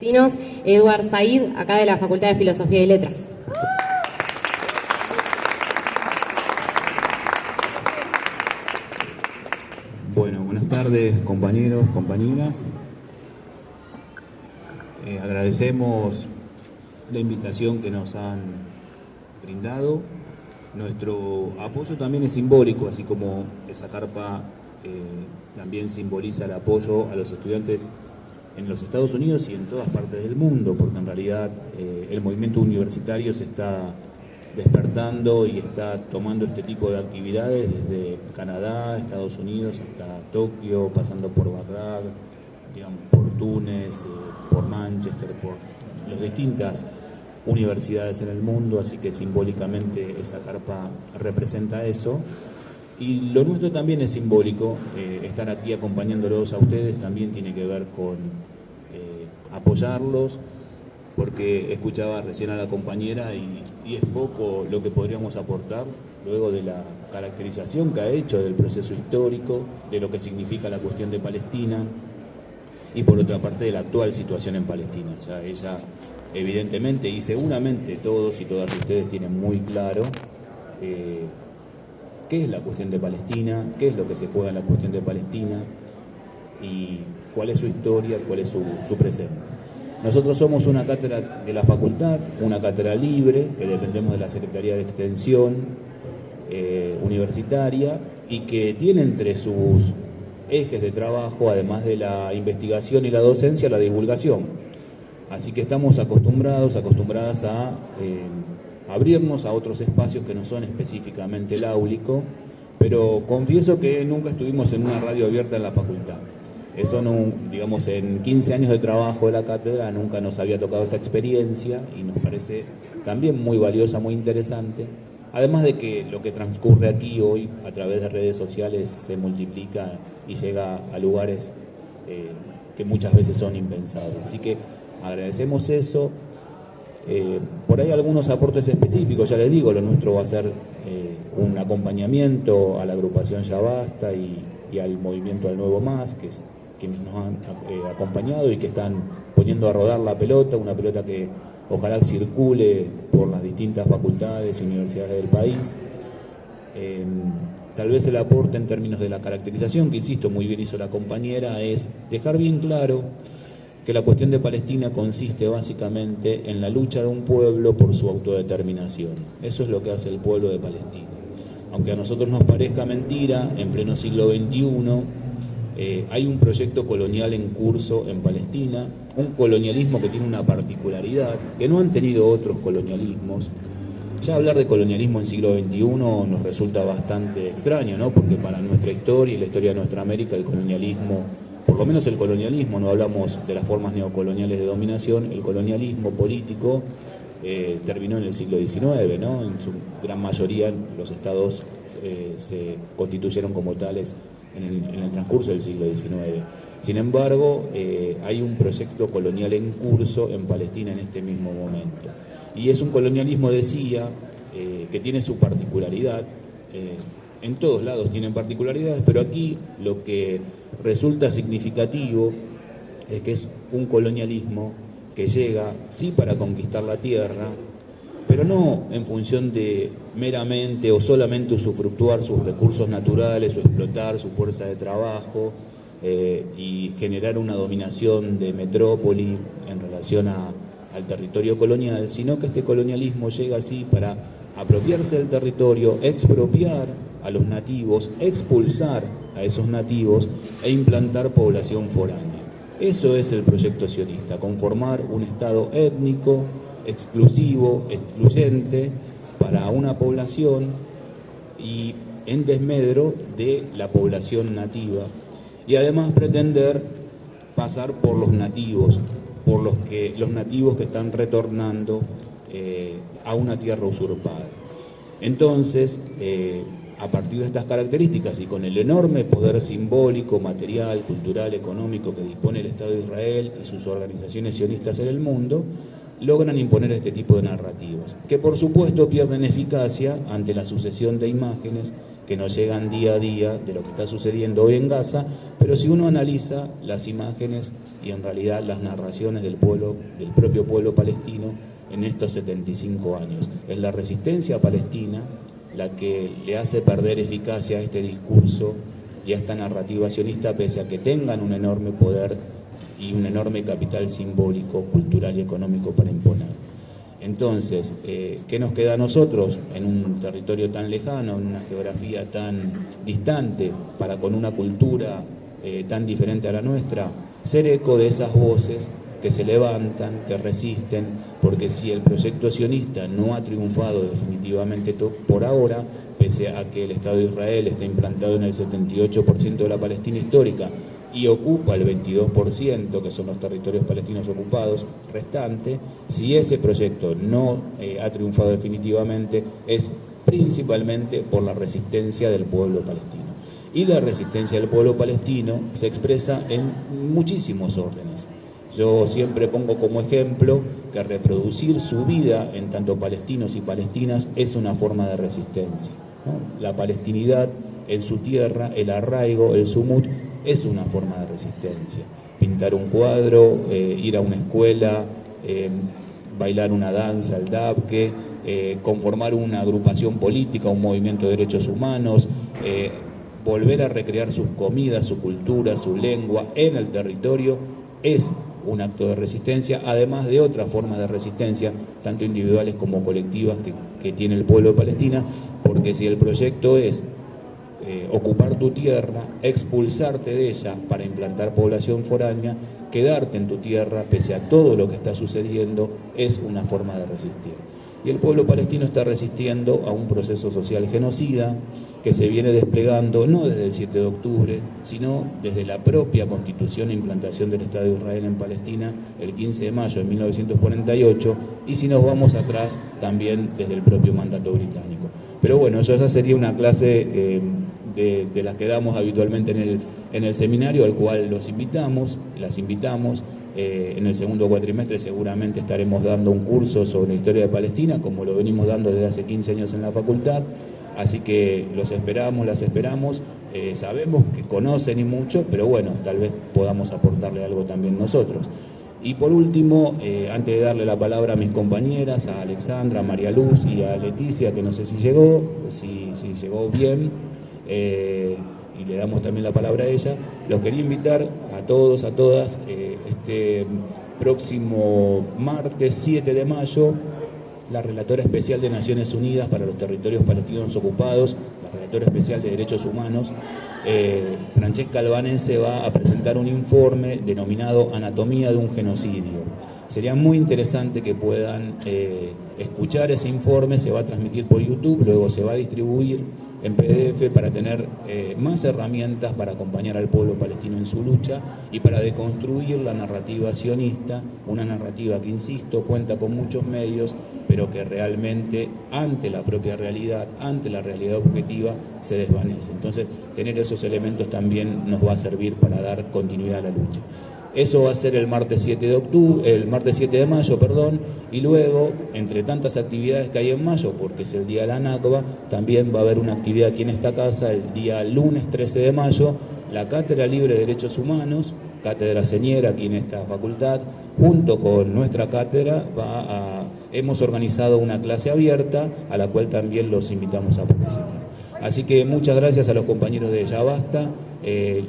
Eduard Said, acá de la Facultad de Filosofía y Letras. Bueno, buenas tardes compañeros, compañeras. Agradecemos la invitación que nos han brindado. Nuestro apoyo también es simbólico, así como esa carpa también simboliza el apoyo a los estudiantes en los Estados Unidos y en todas partes del mundo, porque en realidad el movimiento universitario se está despertando y está tomando este tipo de actividades desde Canadá, Estados Unidos, hasta Tokio, pasando por Bagdad, digamos, por Túnez, por Manchester, por las distintas universidades en el mundo, así que simbólicamente esa carpa representa eso. Y lo nuestro también es simbólico, estar aquí acompañándolos a ustedes también tiene que ver con apoyarlos, porque escuchaba recién a la compañera y es poco lo que podríamos aportar luego de la caracterización que ha hecho del proceso histórico, de lo que significa la cuestión de Palestina y por otra parte de la actual situación en Palestina. Ya ella evidentemente y seguramente todos y todas ustedes tienen muy claro qué es la cuestión de Palestina, qué es lo que se juega en la cuestión de Palestina y cuál es su historia, cuál es su presente. Nosotros somos una cátedra de la facultad, una cátedra libre, que dependemos de la Secretaría de Extensión universitaria y que tiene entre sus ejes de trabajo, además de la investigación y la docencia, la divulgación. Así que estamos acostumbradas a abrirnos a otros espacios que no son específicamente el áulico, pero confieso que nunca estuvimos en una radio abierta en la facultad. Eso no, digamos, en 15 años de trabajo de la cátedra nunca nos había tocado esta experiencia y nos parece también muy valiosa, muy interesante. Además de que lo que transcurre aquí hoy a través de redes sociales se multiplica y llega a lugares que muchas veces son impensables. Así que agradecemos eso. Por ahí algunos aportes específicos, ya les digo, lo nuestro va a ser un acompañamiento a la agrupación Ya Basta y al movimiento Al Nuevo Más, que es quienes nos han acompañado y que están poniendo a rodar la pelota, una pelota que ojalá circule por las distintas facultades y universidades del país. Tal vez el aporte en términos de la caracterización, que insisto, muy bien hizo la compañera, es dejar bien claro que la cuestión de Palestina consiste básicamente en la lucha de un pueblo por su autodeterminación. Eso es lo que hace el pueblo de Palestina. Aunque a nosotros nos parezca mentira, en pleno siglo XXI hay un proyecto colonial en curso en Palestina, un colonialismo que tiene una particularidad que no han tenido otros colonialismos. Ya hablar de colonialismo en siglo XXI nos resulta bastante extraño, ¿no? Porque para nuestra historia y la historia de nuestra América, el colonialismo, por lo menos el colonialismo, no hablamos de las formas neocoloniales de dominación, el colonialismo político terminó en el siglo XIX, ¿no? En su gran mayoría los estados se constituyeron como tales en el transcurso del siglo XIX. Sin embargo, hay un proyecto colonial en curso en Palestina en este mismo momento. Y es un colonialismo, decía, que tiene su particularidad. En todos lados tienen particularidades, pero aquí lo que resulta significativo es que es un colonialismo que llega, sí, para conquistar la tierra, pero no en función de meramente o solamente usufructuar sus recursos naturales o explotar su fuerza de trabajo y generar una dominación de metrópoli en relación al territorio colonial, sino que este colonialismo llega así para apropiarse del territorio, expropiar a los nativos, expulsar a esos nativos e implantar población foránea. Eso es el proyecto sionista, conformar un Estado étnico, exclusivo, excluyente para una población y en desmedro de la población nativa y además pretender pasar por los nativos, por los nativos que están retornando a una tierra usurpada. Entonces, a partir de estas características y con el enorme poder simbólico, material, cultural, económico que dispone el Estado de Israel y sus organizaciones sionistas en el mundo, logran imponer este tipo de narrativas, que por supuesto pierden eficacia ante la sucesión de imágenes que nos llegan día a día de lo que está sucediendo hoy en Gaza, pero si uno analiza las imágenes y en realidad las narraciones del propio pueblo palestino en estos 75 años. Es la resistencia palestina la que le hace perder eficacia a este discurso y a esta narrativa sionista, pese a que tengan un enorme poder y un enorme capital simbólico, cultural y económico para imponer. Entonces, ¿qué nos queda a nosotros en un territorio tan lejano, en una geografía tan distante, con una cultura tan diferente a la nuestra? Ser eco de esas voces que se levantan, que resisten, porque si el proyecto sionista no ha triunfado definitivamente por ahora, pese a que el Estado de Israel está implantado en el 78% de la Palestina histórica y ocupa el 22%, que son los territorios palestinos ocupados restante, si ese proyecto no ha triunfado definitivamente, es principalmente por la resistencia del pueblo palestino. Y la resistencia del pueblo palestino se expresa en muchísimos órdenes. Yo siempre pongo como ejemplo que reproducir su vida en tanto palestinos y palestinas es una forma de resistencia, ¿no? La palestinidad en su tierra, el arraigo, el sumut, es una forma de resistencia. Pintar un cuadro, ir a una escuela, bailar una danza, el dabke, conformar una agrupación política, un movimiento de derechos humanos, volver a recrear sus comidas, su cultura, su lengua en el territorio, es un acto de resistencia, además de otras formas de resistencia, tanto individuales como colectivas, que tiene el pueblo de Palestina, porque si el proyecto es ocupar tu tierra, expulsarte de ella para implantar población foránea, quedarte en tu tierra pese a todo lo que está sucediendo, es una forma de resistir. Y el pueblo palestino está resistiendo a un proceso social genocida que se viene desplegando no desde el 7 de octubre, sino desde la propia constitución e implantación del Estado de Israel en Palestina el 15 de mayo de 1948, y si nos vamos atrás, también desde el propio mandato británico. Pero bueno, eso ya sería una clase de las que damos habitualmente en el seminario, al cual las invitamos. En el segundo cuatrimestre seguramente estaremos dando un curso sobre la historia de Palestina, como lo venimos dando desde hace 15 años en la facultad. Así que las esperamos. Sabemos que conocen y mucho, pero bueno, tal vez podamos aportarle algo también nosotros. Y por último, antes de darle la palabra a mis compañeras, a Alexandra, a María Luz y a Leticia, que no sé si llegó bien, y le damos también la palabra a ella, los quería invitar a todos, a todas, este próximo martes 7 de mayo, la relatora especial de Naciones Unidas para los territorios palestinos ocupados, la relatora especial de Derechos Humanos, Francesca Albanese, va a presentar un informe denominado Anatomía de un genocidio. Sería muy interesante que puedan escuchar ese informe. Se va a transmitir por YouTube, luego se va a distribuir en PDF para tener más herramientas para acompañar al pueblo palestino en su lucha y para deconstruir la narrativa sionista, una narrativa que, insisto, cuenta con muchos medios, pero que realmente ante la propia realidad, ante la realidad objetiva, se desvanece. Entonces, tener esos elementos también nos va a servir para dar continuidad a la lucha. Eso va a ser el martes 7 de mayo, y luego, entre tantas actividades que hay en mayo, porque es el día de la Nakba, también va a haber una actividad aquí en esta casa el día lunes 13 de mayo, la Cátedra Libre de Derechos Humanos, Cátedra Señera aquí en esta facultad, junto con nuestra cátedra, hemos organizado una clase abierta a la cual también los invitamos a participar. Así que muchas gracias a los compañeros de Ya Basta,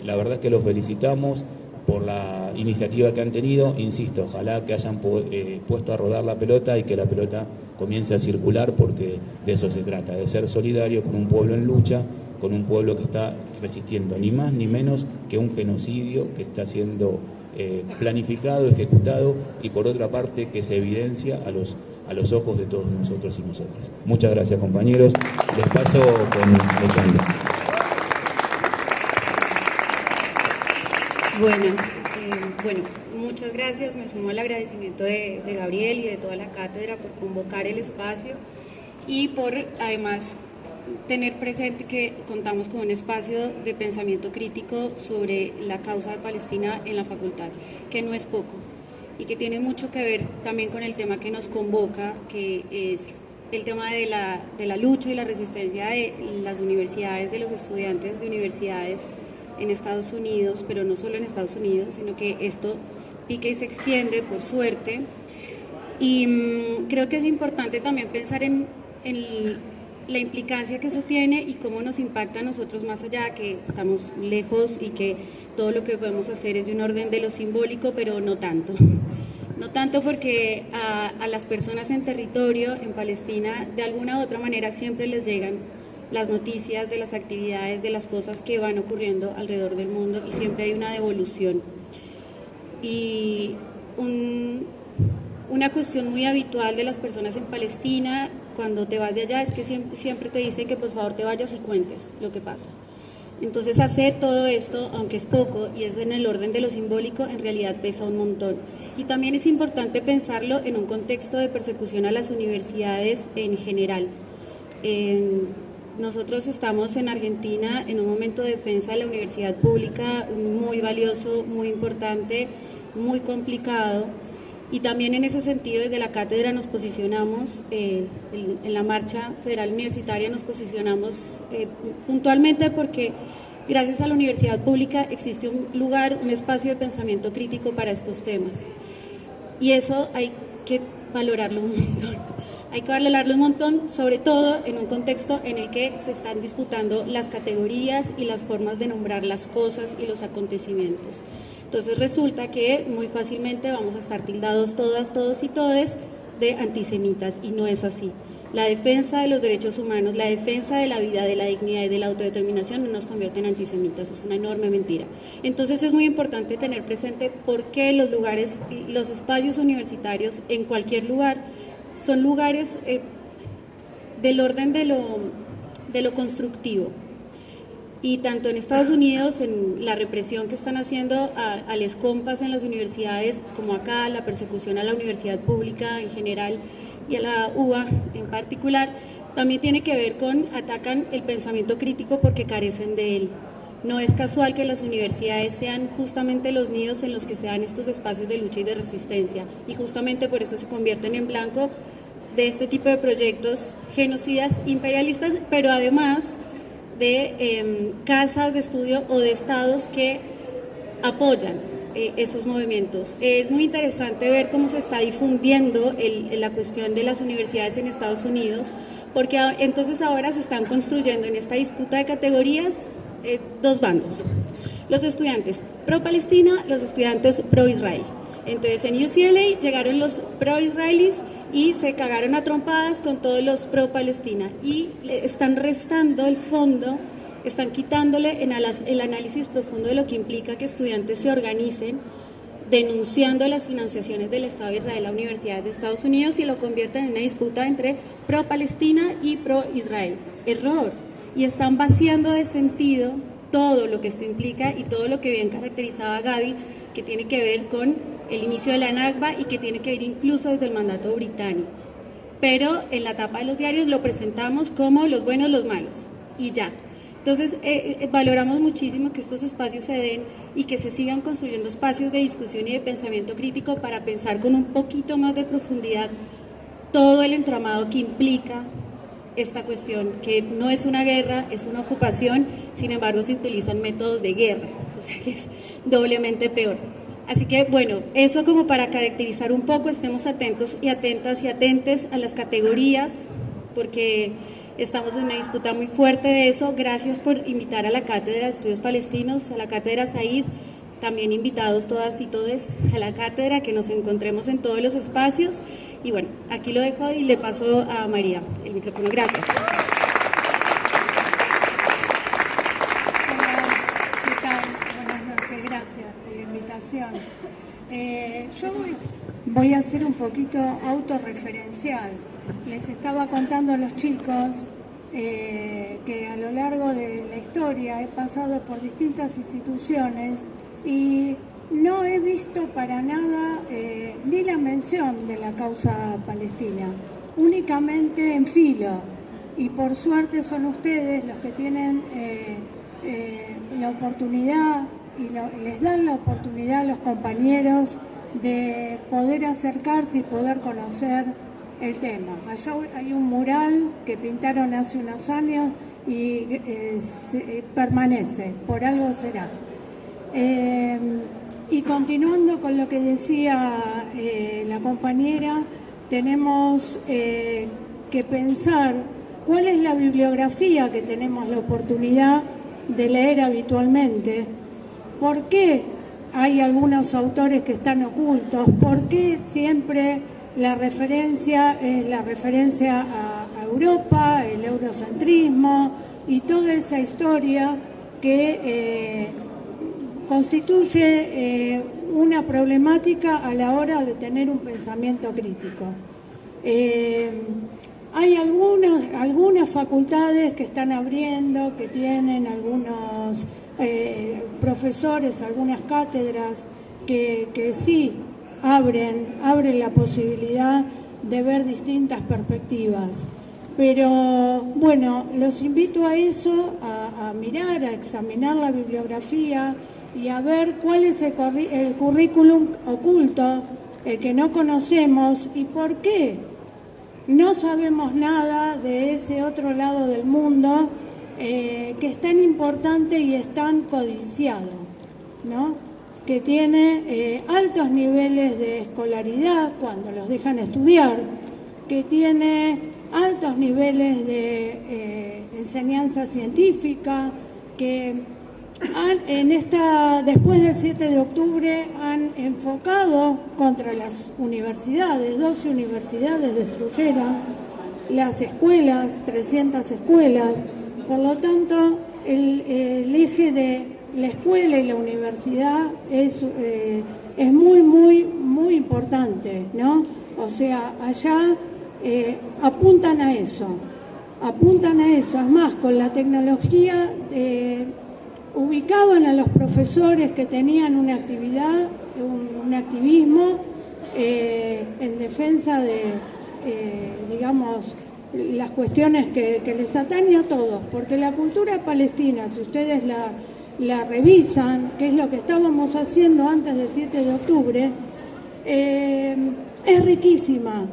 la verdad es que los felicitamos por la iniciativa que han tenido. Insisto, ojalá que hayan puesto a rodar la pelota y que la pelota comience a circular, porque de eso se trata, de ser solidario con un pueblo en lucha, con un pueblo que está resistiendo ni más ni menos que un genocidio que está siendo planificado, ejecutado, y por otra parte que se evidencia a los ojos de todos nosotros y nosotras. Muchas gracias, compañeros. Les paso con Alexandra. Buenas. Bueno, muchas gracias. Me sumo al agradecimiento de Gabriel y de toda la cátedra por convocar el espacio y por, además, tener presente que contamos con un espacio de pensamiento crítico sobre la causa de Palestina en la facultad, que no es poco y que tiene mucho que ver también con el tema que nos convoca, que es el tema de la lucha y la resistencia de las universidades, de los estudiantes de universidades en Estados Unidos, pero no solo en Estados Unidos, sino que esto pica y se extiende, por suerte. Y creo que es importante también pensar en la implicancia que eso tiene y cómo nos impacta a nosotros más allá, que estamos lejos y que todo lo que podemos hacer es de un orden de lo simbólico, pero no tanto. No tanto porque a las personas en territorio, en Palestina, de alguna u otra manera siempre les llegan las noticias de las actividades, de las cosas que van ocurriendo alrededor del mundo y siempre hay una devolución. Y una cuestión muy habitual de las personas en Palestina cuando te vas de allá es que siempre te dicen que por favor te vayas y cuentes lo que pasa. Entonces hacer todo esto, aunque es poco y es en el orden de lo simbólico, en realidad pesa un montón. Y también es importante pensarlo en un contexto de persecución a las universidades en general. Nosotros estamos en Argentina en un momento de defensa de la universidad pública muy valioso, muy importante, muy complicado. Y también en ese sentido desde la cátedra nos posicionamos, en la marcha federal universitaria nos posicionamos puntualmente porque gracias a la universidad pública existe un lugar, un espacio de pensamiento crítico para estos temas. Y eso hay que valorarlo un montón. Hay que valorarlo un montón, sobre todo en un contexto en el que se están disputando las categorías y las formas de nombrar las cosas y los acontecimientos. Entonces resulta que muy fácilmente vamos a estar tildados todas, todos y todes de antisemitas y no es así. La defensa de los derechos humanos, la defensa de la vida, de la dignidad y de la autodeterminación no nos convierte en antisemitas, es una enorme mentira. Entonces es muy importante tener presente por qué los lugares, los espacios universitarios en cualquier lugar son lugares del orden de lo constructivo. Y tanto en Estados Unidos, en la represión que están haciendo a les compas en las universidades, como acá, la persecución a la universidad pública en general y a la UBA en particular, también tiene que ver con atacan el pensamiento crítico porque carecen de él. No es casual que las universidades sean justamente los nidos en los que se dan estos espacios de lucha y de resistencia, y justamente por eso se convierten en blanco de este tipo de proyectos genocidas, imperialistas, pero además de casas de estudio o de estados que apoyan esos movimientos. Es muy interesante ver cómo se está difundiendo la cuestión de las universidades en Estados Unidos, porque entonces ahora se están construyendo en esta disputa de categorías dos bandos. Los estudiantes pro-Palestina, los estudiantes pro-Israel. Entonces en UCLA llegaron los pro-israelíes y se cagaron a trompadas con todos los pro-Palestina y están restando el fondo, están quitándole el análisis profundo de lo que implica que estudiantes se organicen denunciando las financiaciones del Estado de Israel a universidades de Estados Unidos y lo convierten en una disputa entre pro-Palestina y pro-Israel. Error. Y están vaciando de sentido todo lo que esto implica y todo lo que bien caracterizaba Gaby, que tiene que ver con el inicio de la Nakba y que tiene que ver incluso desde el mandato británico. Pero en la tapa de los diarios lo presentamos como los buenos, los malos, y ya. Entonces, valoramos muchísimo que estos espacios se den y que se sigan construyendo espacios de discusión y de pensamiento crítico para pensar con un poquito más de profundidad todo el entramado que implica esta cuestión, que no es una guerra, es una ocupación, sin embargo se utilizan métodos de guerra, o sea que es doblemente peor. Así que bueno, eso como para caracterizar un poco, estemos atentos y atentas y atentes a las categorías, porque estamos en una disputa muy fuerte de eso. Gracias por invitar a la Cátedra de Estudios Palestinos, a la Cátedra Said, también invitados todas y todes a la cátedra, que nos encontremos en todos los espacios. Y bueno, aquí lo dejo y le paso a María el micrófono. Gracias. Hola, ¿qué tal? Buenas noches, gracias por la invitación. Yo voy a ser un poquito autorreferencial. Les estaba contando a los chicos que a lo largo de la historia he pasado por distintas instituciones y no he visto para nada ni la mención de la causa palestina, únicamente en filo. Y por suerte son ustedes los que tienen la oportunidad y les dan la oportunidad a los compañeros de poder acercarse y poder conocer el tema. Allá hay un mural que pintaron hace unos años y permanece, por algo será. Y continuando con lo que decía la compañera, tenemos que pensar cuál es la bibliografía que tenemos la oportunidad de leer habitualmente, por qué hay algunos autores que están ocultos, por qué siempre la referencia es la referencia a Europa, el eurocentrismo y toda esa historia que constituye una problemática a la hora de tener un pensamiento crítico. Hay algunas facultades que están abriendo, que tienen algunos profesores, algunas cátedras que sí abren la posibilidad de ver distintas perspectivas. Pero bueno, los invito a eso, a mirar, a examinar la bibliografía y a ver cuál es el currículum oculto, el que no conocemos y por qué no sabemos nada de ese otro lado del mundo que es tan importante y es tan codiciado, ¿no? Que tiene altos niveles de escolaridad cuando los dejan estudiar, que tiene altos niveles de enseñanza científica, que después del 7 de octubre han enfocado contra las universidades. 12 universidades destruyeron las escuelas, 300 escuelas. Por lo tanto, el eje de la escuela y la universidad es muy, muy, muy importante, ¿no? O sea, allá apuntan a eso. Es más, con la tecnología ubicaban a los profesores que tenían una actividad, un activismo en defensa de, digamos, las cuestiones que les atañe a todos, porque la cultura palestina, si ustedes la revisan, que es lo que estábamos haciendo antes del 7 de octubre, es riquísima,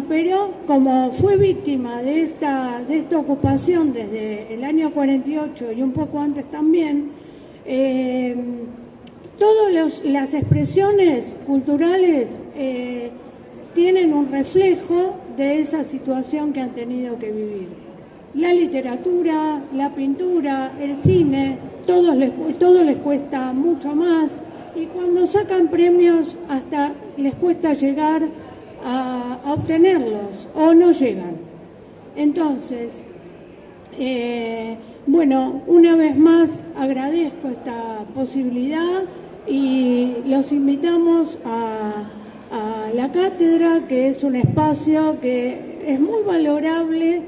pero como fue víctima de esta ocupación desde el año 48 y un poco antes también, todas las expresiones culturales tienen un reflejo de esa situación que han tenido que vivir. La literatura, la pintura, el cine, todo les cuesta mucho más y cuando sacan premios hasta les cuesta llegar a obtenerlos o no llegan. Entonces, bueno, una vez más agradezco esta posibilidad y los invitamos a la cátedra, que es un espacio que es muy valorable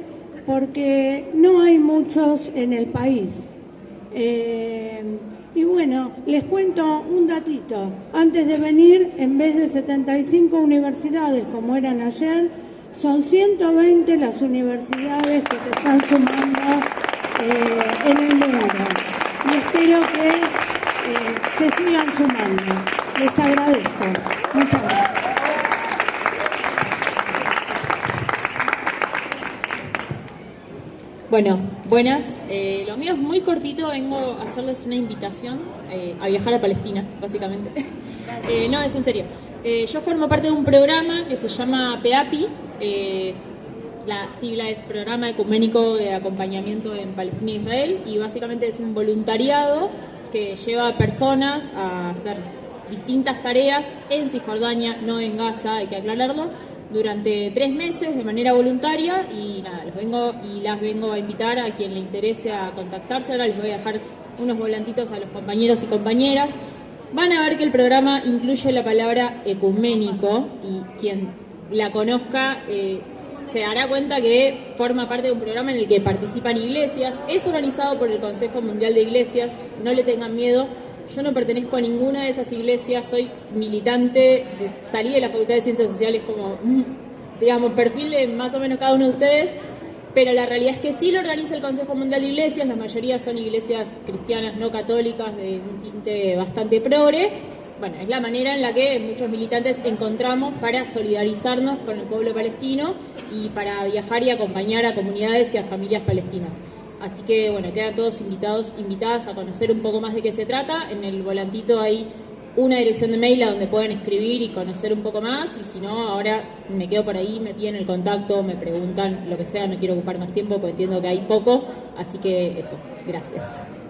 porque no hay muchos en el país. Y bueno, les cuento un datito. Antes de venir, en vez de 75 universidades como eran ayer, son 120 las universidades que se están sumando en el mundo. Y espero que se sigan sumando. Les agradezco. Muchas gracias. Bueno, buenas. Lo mío es muy cortito, vengo a hacerles una invitación a viajar a Palestina, básicamente. No, es en serio. Yo formo parte de un programa que se llama PEAPI, la sigla es Programa Ecuménico de Acompañamiento en Palestina e Israel, y básicamente es un voluntariado que lleva a personas a hacer distintas tareas en Cisjordania, no en Gaza, hay que aclararlo, durante 3 meses de manera voluntaria y nada, las vengo a invitar a quien le interese a contactarse. Ahora les voy a dejar unos volantitos a los compañeros y compañeras. Van a ver que el programa incluye la palabra ecuménico y quien la conozca se dará cuenta que forma parte de un programa en el que participan iglesias. Es organizado por el Consejo Mundial de Iglesias, no le tengan miedo. Yo no pertenezco a ninguna de esas iglesias, soy militante, salí de la Facultad de Ciencias Sociales como, digamos, perfil de más o menos cada uno de ustedes, pero la realidad es que sí lo organiza el Consejo Mundial de Iglesias, la mayoría son iglesias cristianas no católicas de un tinte bastante progre. Bueno, es la manera en la que muchos militantes encontramos para solidarizarnos con el pueblo palestino y para viajar y acompañar a comunidades y a familias palestinas. Así que bueno, quedan todos invitados, invitadas a conocer un poco más de qué se trata. En el volantito hay una dirección de mail a donde pueden escribir y conocer un poco más, y si no, ahora me quedo por ahí, me piden el contacto, me preguntan lo que sea, no quiero ocupar más tiempo porque entiendo que hay poco, así que eso, gracias.